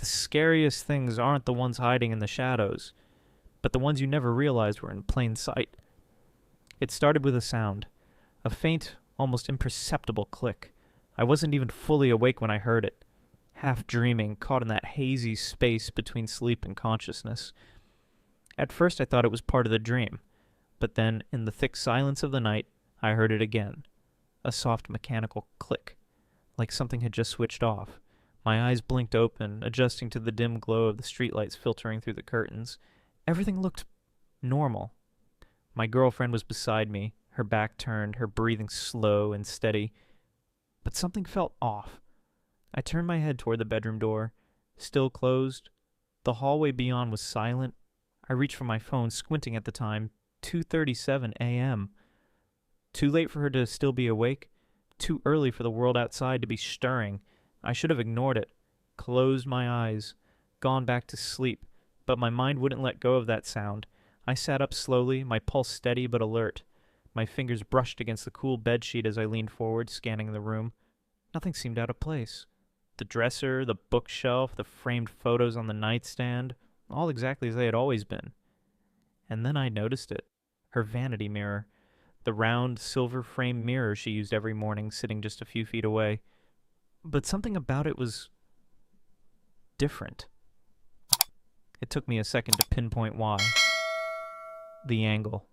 The scariest things aren't the ones hiding in the shadows, but the ones you never realized were in plain sight. It started with a sound, a faint, almost imperceptible click. I wasn't even fully awake when I heard it, half dreaming, caught in that hazy space between sleep and consciousness. At first I thought it was part of the dream, but then, in the thick silence of the night, I heard it again, a soft mechanical click, like something had just switched off. My eyes blinked open, adjusting to the dim glow of the streetlights filtering through the curtains. Everything looked normal. My girlfriend was beside me, her back turned, her breathing slow and steady. But something felt off. I turned my head toward the bedroom door, still closed. The hallway beyond was silent. I reached for my phone, squinting at the time, 2:37 a.m. Too late for her to still be awake, too early for the world outside to be stirring. I should have ignored it, closed my eyes, gone back to sleep, but my mind wouldn't let go of that sound. I sat up slowly, my pulse steady but alert. My fingers brushed against the cool bedsheet as I leaned forward, scanning the room. Nothing seemed out of place. The dresser, the bookshelf, the framed photos on the nightstand, all exactly as they had always been. And then I noticed it. Her vanity mirror. The round, silver-framed mirror she used every morning, sitting just a few feet away. But something about it was different. It took me a second to pinpoint why. The angle.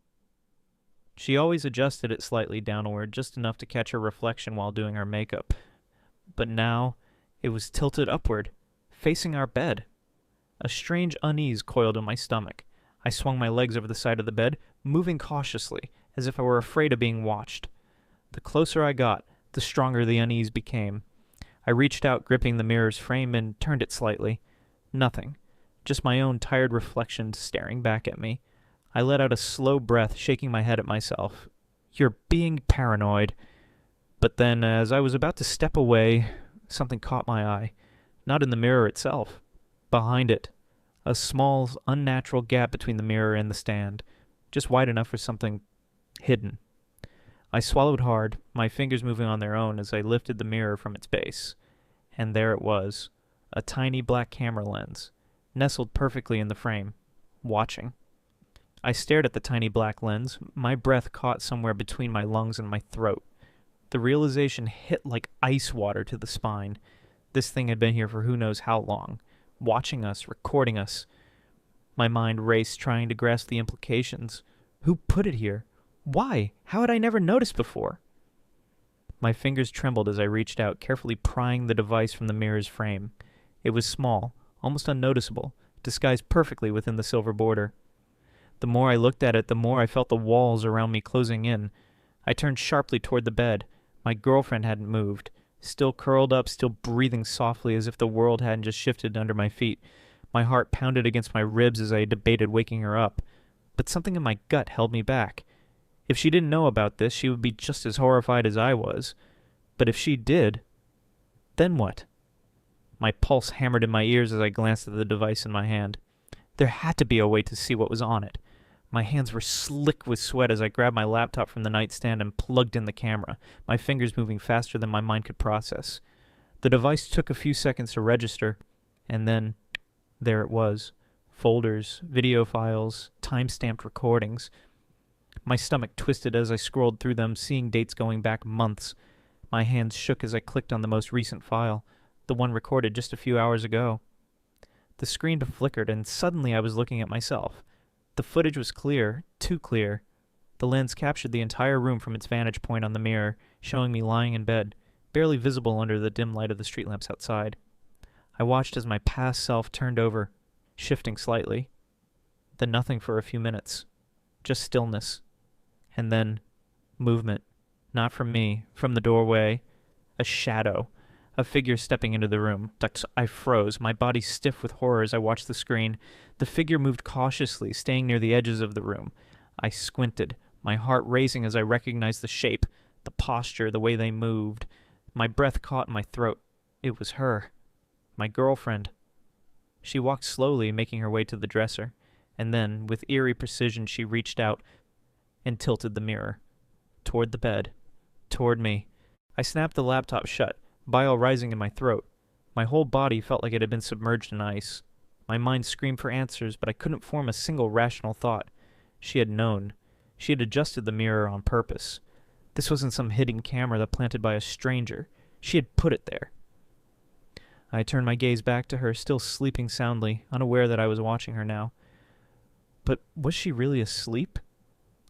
She always adjusted it slightly downward, just enough to catch her reflection while doing her makeup. But now, it was tilted upward, facing our bed. A strange unease coiled in my stomach. I swung my legs over the side of the bed, moving cautiously, as if I were afraid of being watched. The closer I got, the stronger the unease became. I reached out, gripping the mirror's frame, and turned it slightly. Nothing. Just my own tired reflection staring back at me. I let out a slow breath, shaking my head at myself. You're being paranoid. But then, as I was about to step away, something caught my eye. Not in the mirror itself. Behind it. A small, unnatural gap between the mirror and the stand. Just wide enough for something hidden. I swallowed hard, my fingers moving on their own as I lifted the mirror from its base. And there it was. A tiny black camera lens, nestled perfectly in the frame, watching. I stared at the tiny black lens, my breath caught somewhere between my lungs and my throat. The realization hit like ice water to the spine. This thing had been here for who knows how long, watching us, recording us. My mind raced, trying to grasp the implications. Who put it here? Why? How had I never noticed before? My fingers trembled as I reached out, carefully prying the device from the mirror's frame. It was small, almost unnoticeable, disguised perfectly within the silver border. The more I looked at it, the more I felt the walls around me closing in. I turned sharply toward the bed. My girlfriend hadn't moved, still curled up, still breathing softly as if the world hadn't just shifted under my feet. My heart pounded against my ribs as I debated waking her up. But something in my gut held me back. If she didn't know about this, she would be just as horrified as I was. But if she did, then what? My pulse hammered in my ears as I glanced at the device in my hand. There had to be a way to see what was on it. My hands were slick with sweat as I grabbed my laptop from the nightstand and plugged in the camera, my fingers moving faster than my mind could process. The device took a few seconds to register, and then there it was. Folders, video files, time-stamped recordings. My stomach twisted as I scrolled through them, seeing dates going back months. My hands shook as I clicked on the most recent file, the one recorded just a few hours ago. The screen flickered, and suddenly I was looking at myself. The footage was clear, too clear. The lens captured the entire room from its vantage point on the mirror, showing me lying in bed, barely visible under the dim light of the street lamps outside. I watched as my past self turned over, shifting slightly. Then nothing for a few minutes. Just stillness. And then movement. Not from me, from the doorway. A shadow. A figure stepping into the room. I froze, my body stiff with horror as I watched the screen. The figure moved cautiously, staying near the edges of the room. I squinted, my heart racing as I recognized the shape, the posture, the way they moved. My breath caught in my throat. It was her. My girlfriend. She walked slowly, making her way to the dresser, and then, with eerie precision, she reached out and tilted the mirror. Toward the bed. Toward me. I snapped the laptop shut, bile rising in my throat. My whole body felt like it had been submerged in ice. My mind screamed for answers, but I couldn't form a single rational thought. She had known. She had adjusted the mirror on purpose. This wasn't some hidden camera that planted by a stranger. She had put it there. I turned my gaze back to her, still sleeping soundly, unaware that I was watching her now. But was she really asleep?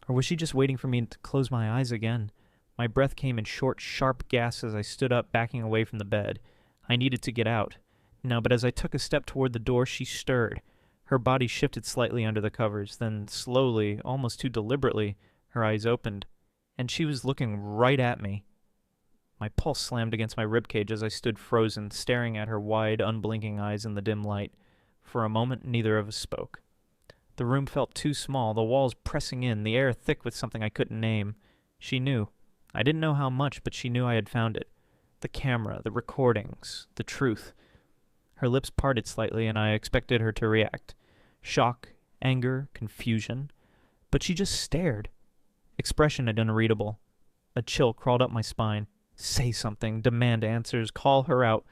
Or was she just waiting for me to close my eyes again? My breath came in short, sharp gasps as I stood up, backing away from the bed. I needed to get out. No, but as I took a step toward the door, she stirred. Her body shifted slightly under the covers, then slowly, almost too deliberately, her eyes opened. And she was looking right at me. My pulse slammed against my ribcage as I stood frozen, staring at her wide, unblinking eyes in the dim light. For a moment, neither of us spoke. The room felt too small, the walls pressing in, the air thick with something I couldn't name. She knew. I didn't know how much, but she knew I had found it. The camera, the recordings, the truth. Her lips parted slightly, and I expected her to react. Shock, anger, confusion. But she just stared. Expression had unreadable. A chill crawled up my spine. Say something, demand answers, call her out.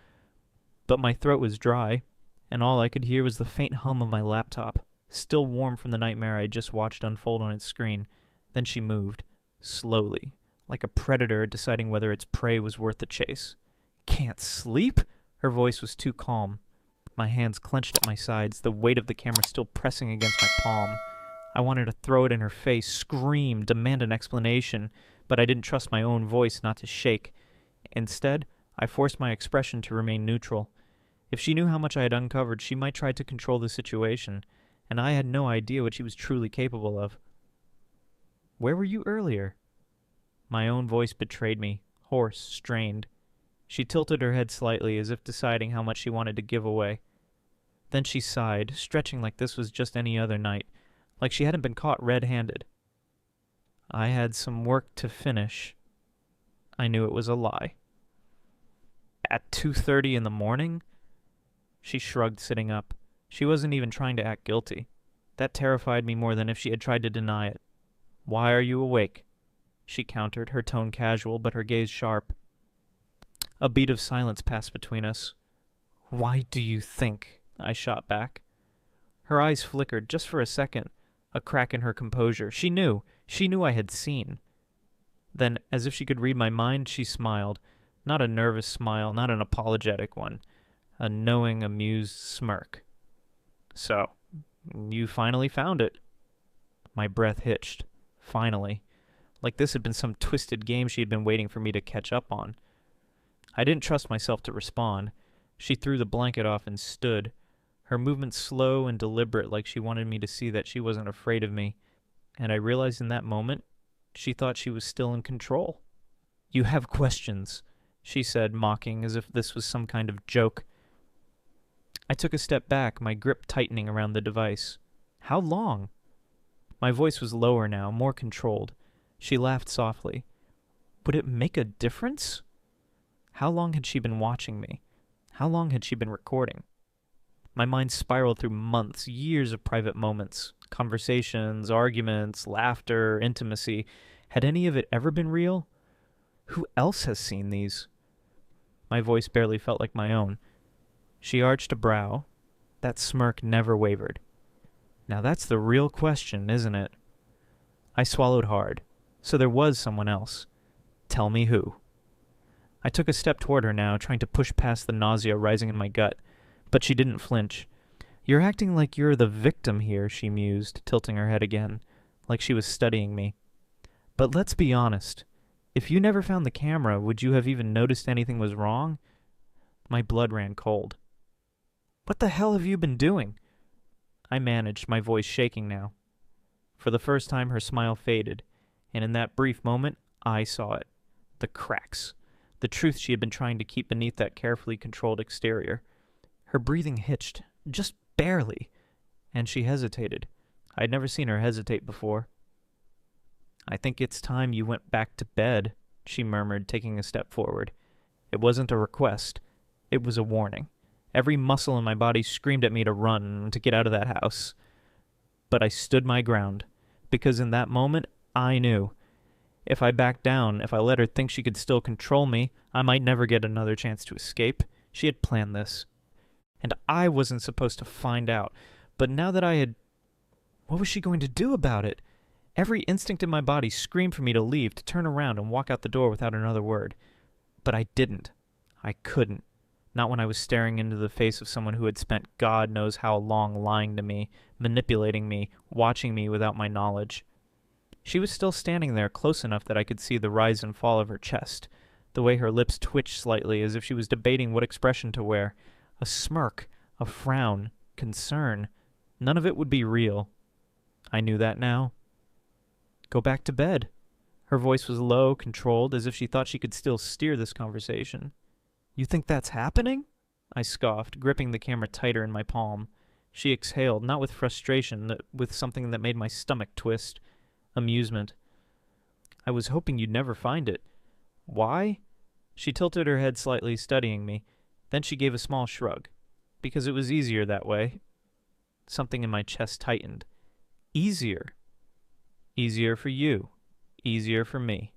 But my throat was dry, and all I could hear was the faint hum of my laptop, still warm from the nightmare I had just watched unfold on its screen. Then she moved, slowly, like a predator deciding whether its prey was worth the chase. Can't sleep? Her voice was too calm. My hands clenched at my sides, the weight of the camera still pressing against my palm. I wanted to throw it in her face, scream, demand an explanation, but I didn't trust my own voice not to shake. Instead, I forced my expression to remain neutral. If she knew how much I had uncovered, she might try to control the situation, and I had no idea what she was truly capable of. Where were you earlier? My own voice betrayed me, hoarse, strained. She tilted her head slightly, as if deciding how much she wanted to give away. Then she sighed, stretching like this was just any other night, like she hadn't been caught red-handed. I had some work to finish. I knew it was a lie. At 2:30 in the morning? She shrugged, sitting up. She wasn't even trying to act guilty. That terrified me more than if she had tried to deny it. Why are you awake? She countered, her tone casual, but her gaze sharp. A beat of silence passed between us. Why do you think? I shot back. Her eyes flickered, just for a second, a crack in her composure. She knew I had seen. Then, as if she could read my mind, she smiled. Not a nervous smile, not an apologetic one. A knowing, amused smirk. So, you finally found it. My breath hitched. Finally. Like this had been some twisted game she had been waiting for me to catch up on. I didn't trust myself to respond. She threw the blanket off and stood, her movements slow and deliberate, like she wanted me to see that she wasn't afraid of me. And I realized in that moment, she thought she was still in control. You have questions, she said, mocking, as if this was some kind of joke. I took a step back, my grip tightening around the device. How long? My voice was lower now, more controlled. She laughed softly. Would it make a difference? How long had she been watching me? How long had she been recording? My mind spiraled through months, years of private moments, conversations, arguments, laughter, intimacy. Had any of it ever been real? Who else has seen these? My voice barely felt like my own. She arched a brow. That smirk never wavered. Now that's the real question, isn't it? I swallowed hard. So there was someone else. Tell me who. I took a step toward her now, trying to push past the nausea rising in my gut, but she didn't flinch. You're acting like you're the victim here, she mused, tilting her head again, like she was studying me. But let's be honest. If you never found the camera, would you have even noticed anything was wrong? My blood ran cold. What the hell have you been doing? I managed, my voice shaking now. For the first time, her smile faded, and in that brief moment, I saw it. The cracks. The truth she had been trying to keep beneath that carefully controlled exterior. Her breathing hitched, just barely, and she hesitated. I'd never seen her hesitate before. I think it's time you went back to bed, she murmured, taking a step forward. It wasn't a request. It was a warning. Every muscle in my body screamed at me to run, to get out of that house. But I stood my ground, because in that moment, I knew. If I backed down, if I let her think she could still control me, I might never get another chance to escape. She had planned this, and I wasn't supposed to find out. But now that I had... What was she going to do about it? Every instinct in my body screamed for me to leave, to turn around and walk out the door without another word. But I didn't. I couldn't. Not when I was staring into the face of someone who had spent God knows how long lying to me, manipulating me, watching me without my knowledge. She was still standing there, close enough that I could see the rise and fall of her chest, the way her lips twitched slightly as if she was debating what expression to wear. A smirk, a frown, concern. None of it would be real. I knew that now. Go back to bed. Her voice was low, controlled, as if she thought she could still steer this conversation. You think that's happening? I scoffed, gripping the camera tighter in my palm. She exhaled, not with frustration, with something that made my stomach twist. Amusement. I was hoping you'd never find it. Why? She tilted her head slightly, studying me. Then she gave a small shrug. Because it was easier that way. Something in my chest tightened. Easier. Easier for you. Easier for me.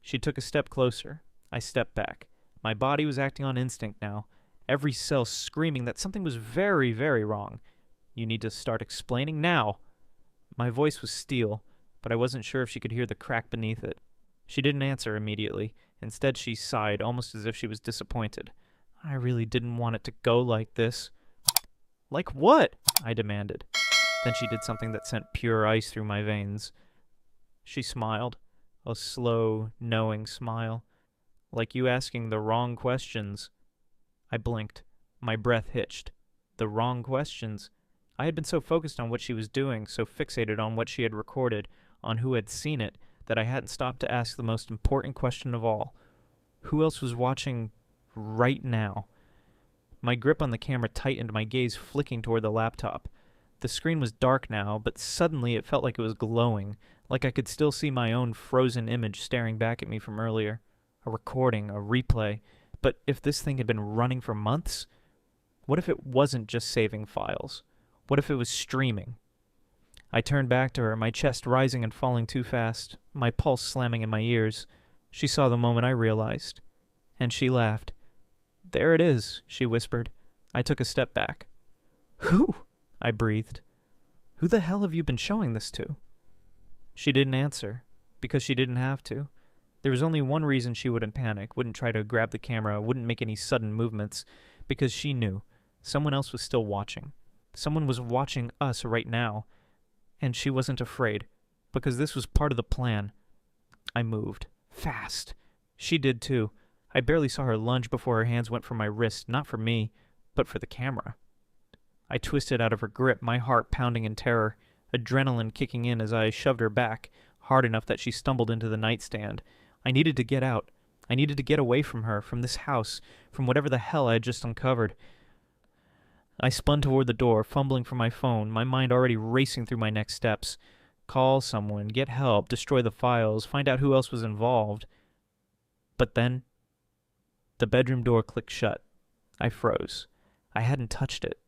She took a step closer. I stepped back. My body was acting on instinct now, every cell screaming that something was very, very wrong. You need to start explaining now. My voice was steel, but I wasn't sure if she could hear the crack beneath it. She didn't answer immediately. Instead, she sighed, almost as if she was disappointed. I really didn't want it to go like this. Like what? I demanded. Then she did something that sent pure ice through my veins. She smiled, a slow, knowing smile. Like you asking the wrong questions. I blinked. My breath hitched. The wrong questions. I had been so focused on what she was doing, so fixated on what she had recorded, on who had seen it, that I hadn't stopped to ask the most important question of all. Who else was watching right now? My grip on the camera tightened, my gaze flicking toward the laptop. The screen was dark now, but suddenly it felt like it was glowing, like I could still see my own frozen image staring back at me from earlier. A recording, a replay. But if this thing had been running for months? What if it wasn't just saving files? What if it was streaming? I turned back to her, my chest rising and falling too fast, my pulse slamming in my ears. She saw the moment I realized. And she laughed. There it is, she whispered. I took a step back. Who? I breathed. Who the hell have you been showing this to? She didn't answer, because she didn't have to. There was only one reason she wouldn't panic, wouldn't try to grab the camera, wouldn't make any sudden movements, because she knew. Someone else was still watching. Someone was watching us right now. And she wasn't afraid, because this was part of the plan. I moved. Fast. She did too. I barely saw her lunge before her hands went for my wrist, not for me, but for the camera. I twisted out of her grip, my heart pounding in terror, adrenaline kicking in as I shoved her back, hard enough that she stumbled into the nightstand. I needed to get out. I needed to get away from her, from this house, from whatever the hell I had just uncovered. I spun toward the door, fumbling for my phone, my mind already racing through my next steps. Call someone, get help, destroy the files, find out who else was involved. But then, the bedroom door clicked shut. I froze. I hadn't touched it.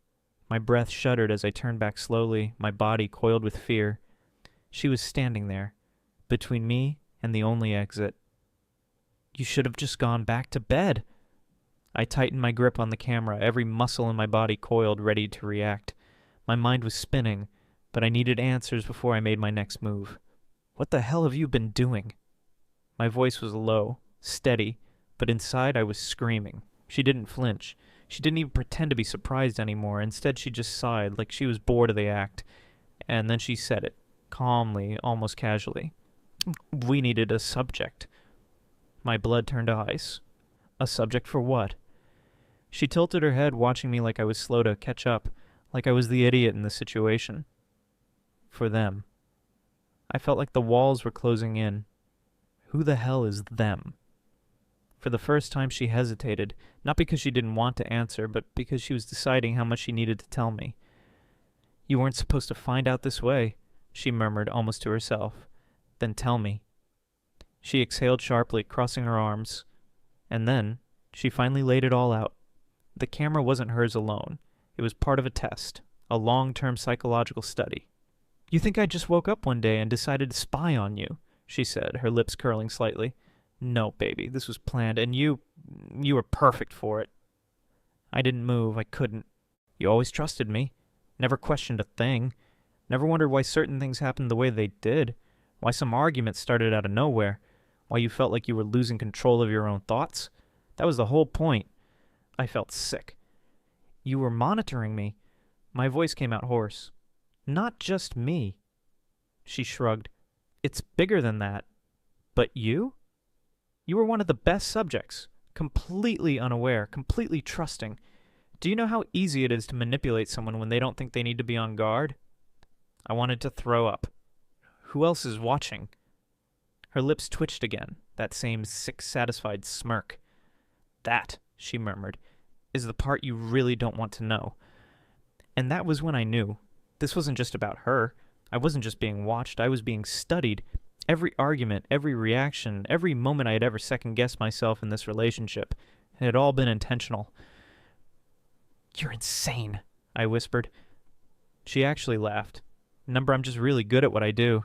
My breath shuddered as I turned back slowly, my body coiled with fear. She was standing there, between me and the only exit. You should have just gone back to bed. I tightened my grip on the camera, every muscle in my body coiled, ready to react. My mind was spinning, but I needed answers before I made my next move. What the hell have you been doing? My voice was low, steady, but inside I was screaming. She didn't flinch. She didn't even pretend to be surprised anymore. Instead, she just sighed, like she was bored of the act. And then she said it, calmly, almost casually. We needed a subject. My blood turned to ice. A subject for what? She tilted her head, watching me like I was slow to catch up, like I was the idiot in the situation. For them. I felt like the walls were closing in. Who the hell is them? For the first time she hesitated, not because she didn't want to answer, but because she was deciding how much she needed to tell me. You weren't supposed to find out this way, she murmured almost to herself. Then tell me. She exhaled sharply, crossing her arms. And then, she finally laid it all out. The camera wasn't hers alone. It was part of a test, a long-term psychological study. You think I just woke up one day and decided to spy on you, she said, her lips curling slightly. No, baby, this was planned, and you were perfect for it. I didn't move. I couldn't. You always trusted me. Never questioned a thing. Never wondered why certain things happened the way they did. Why some arguments started out of nowhere. Why you felt like you were losing control of your own thoughts. That was the whole point. I felt sick. You were monitoring me. My voice came out hoarse. Not just me. She shrugged. It's bigger than that. But you? You were one of the best subjects. Completely unaware, completely trusting. Do you know how easy it is to manipulate someone when they don't think they need to be on guard? I wanted to throw up. Who else is watching? Her lips twitched again, that same sick, satisfied smirk. That, she murmured, is the part you really don't want to know. And that was when I knew. This wasn't just about her. I wasn't just being watched. I was being studied. Every argument, every reaction, every moment I had ever second-guessed myself in this relationship, it had all been intentional. You're insane, I whispered. She actually laughed. Remember, I'm just really good at what I do.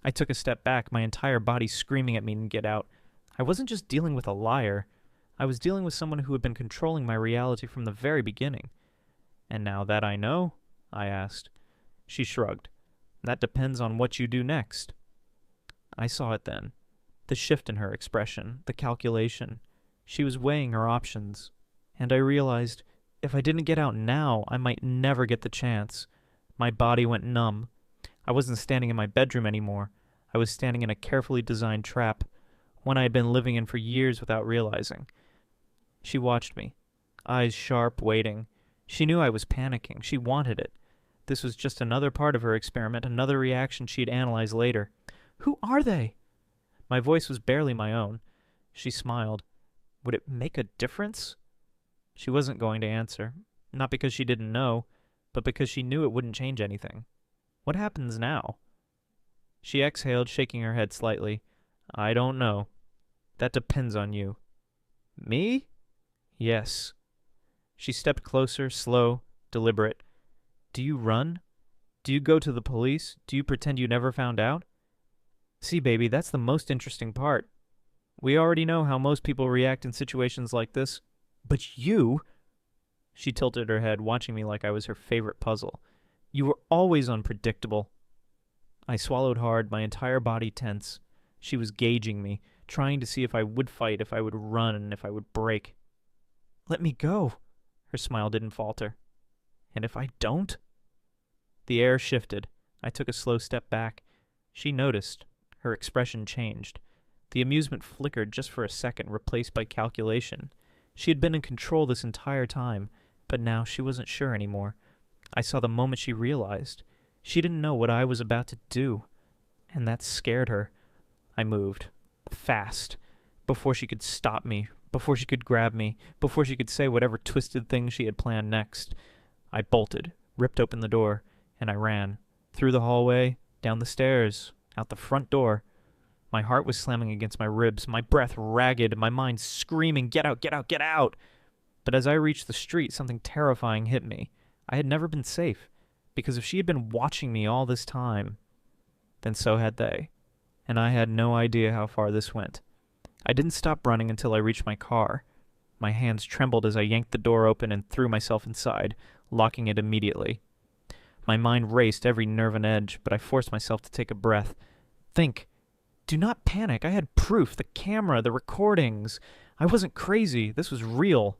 I took a step back, my entire body screaming at me to get out. I wasn't just dealing with a liar. I was dealing with someone who had been controlling my reality from the very beginning. And now that I know? I asked. She shrugged. That depends on what you do next. I saw it then. The shift in her expression, the calculation. She was weighing her options. And I realized, if I didn't get out now, I might never get the chance. My body went numb. I wasn't standing in my bedroom anymore. I was standing in a carefully designed trap, one I had been living in for years without realizing. She watched me, eyes sharp, waiting. She knew I was panicking. She wanted it. This was just another part of her experiment, another reaction she'd analyze later. Who are they? My voice was barely my own. She smiled. Would it make a difference? She wasn't going to answer, not because she didn't know, but because she knew it wouldn't change anything. What happens now? She exhaled, shaking her head slightly. I don't know. That depends on you. Me? Yes. She stepped closer, slow, deliberate. Do you run? Do you go to the police? Do you pretend you never found out? See, baby, that's the most interesting part. We already know how most people react in situations like this. But you... She tilted her head, watching me like I was her favorite puzzle. You were always unpredictable. I swallowed hard, my entire body tense. She was gauging me, trying to see if I would fight, if I would run, and if I would break. Let me go. Her smile didn't falter. And if I don't? The air shifted. I took a slow step back. She noticed. Her expression changed. The amusement flickered just for a second, replaced by calculation. She had been in control this entire time, but now she wasn't sure anymore. I saw the moment she realized. She didn't know what I was about to do, and that scared her. I moved. Fast. Before she could stop me, before she could grab me, before she could say whatever twisted thing she had planned next. I bolted, ripped open the door, and I ran. Through the hallway, down the stairs, out the front door. My heart was slamming against my ribs, my breath ragged, my mind screaming, get out, get out, get out! But as I reached the street, something terrifying hit me. I had never been safe, because if she had been watching me all this time, then so had they. And I had no idea how far this went. I didn't stop running until I reached my car. My hands trembled as I yanked the door open and threw myself inside, locking it immediately. My mind raced, every nerve on edge, but I forced myself to take a breath. Think. Do not panic. I had proof, the camera, the recordings. I wasn't crazy. This was real.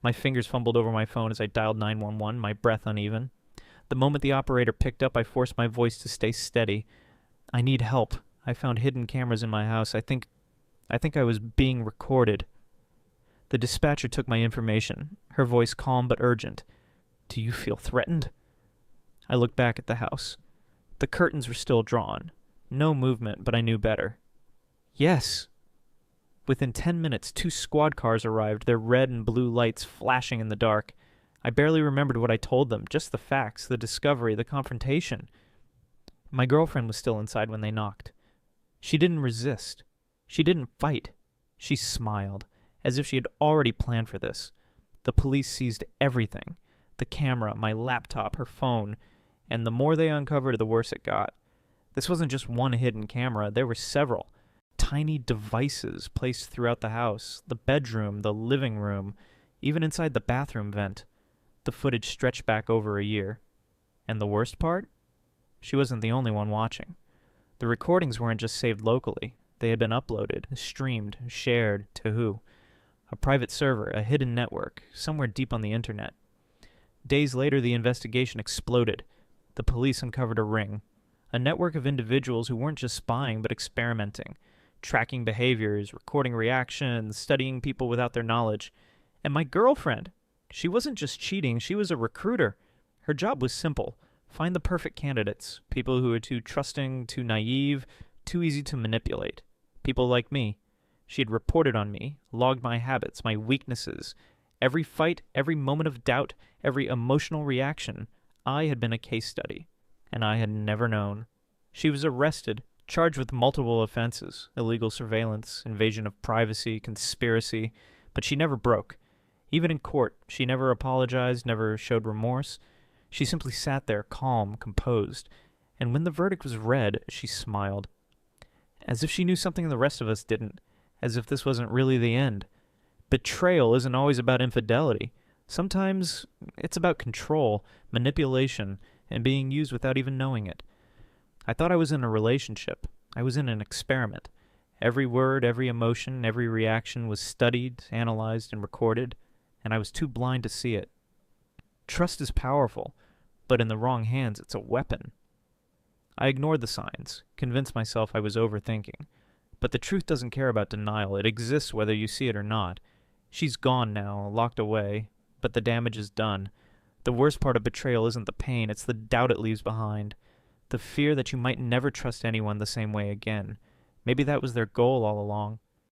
My fingers fumbled over my phone as I dialed 911, my breath uneven. The moment the operator picked up, I forced my voice to stay steady. I need help. I found hidden cameras in my house. I think I was being recorded. The dispatcher took my information, her voice calm but urgent. Do you feel threatened? I looked back at the house. The curtains were still drawn. No movement, but I knew better. Yes. Within 10 minutes, 2 squad cars arrived, their red and blue lights flashing in the dark. I barely remembered what I told them, just the facts, the discovery, the confrontation. My girlfriend was still inside when they knocked. She didn't resist. She didn't fight. She smiled, as if she had already planned for this. The police seized everything. The camera, my laptop, her phone, and the more they uncovered, the worse it got. This wasn't just one hidden camera, there were several. Tiny devices placed throughout the house, the bedroom, the living room, even inside the bathroom vent. The footage stretched back over a year. And the worst part? She wasn't the only one watching. The recordings weren't just saved locally. They had been uploaded, streamed, shared to who? A private server, a hidden network, somewhere deep on the internet. Days later, the investigation exploded. The police uncovered a ring. A network of individuals who weren't just spying, but experimenting. Tracking behaviors, recording reactions, studying people without their knowledge. And my girlfriend! She wasn't just cheating, she was a recruiter. Her job was simple. Find the perfect candidates. People who are too trusting, too naive, too easy to manipulate. People like me. She had reported on me, logged my habits, my weaknesses. Every fight, every moment of doubt, every emotional reaction. I had been a case study. And I had never known. She was arrested, charged with multiple offenses, illegal surveillance, invasion of privacy, conspiracy, but she never broke. Even in court, she never apologized, never showed remorse. She simply sat there, calm, composed, and when the verdict was read, she smiled. As if she knew something the rest of us didn't, as if this wasn't really the end. Betrayal isn't always about infidelity. Sometimes it's about control, manipulation, and being used without even knowing it. I thought I was in a relationship. I was in an experiment. Every word, every emotion, every reaction was studied, analyzed, and recorded, and I was too blind to see it. Trust is powerful, but in the wrong hands, it's a weapon. I ignored the signs, convinced myself I was overthinking. But the truth doesn't care about denial. It exists whether you see it or not. She's gone now, locked away, but the damage is done. The worst part of betrayal isn't the pain, it's the doubt it leaves behind. The fear that you might never trust anyone the same way again. Maybe that was their goal all along.